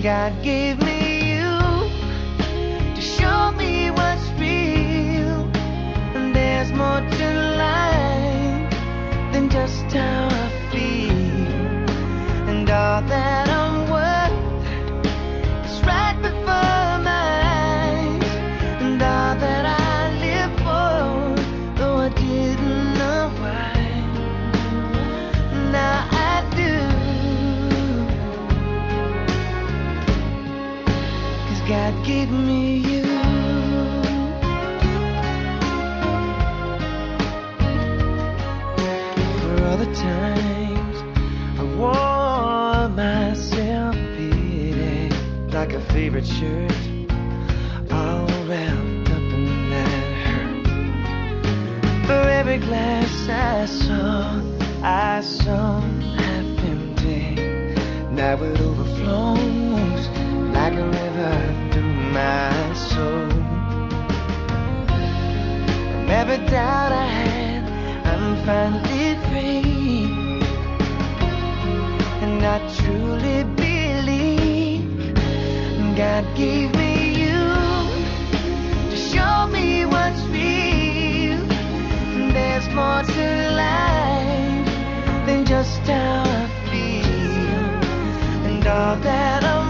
God gave me you to show me what's real, and there's more to life than just how I feel, and all that I'm worth is right before my eyes, and all that I live for, though I didn't know why, now I do, 'cause God gave me you. For all the times I wore myself beating like a favorite shirt, all wrapped up in that hurt. For every glass I saw half empty, now it overflows like a river through my soul. From every doubt I had, I'm finally free, and I truly believe God gave me you to show me what's real, and there's more to life than just how I feel, and all that I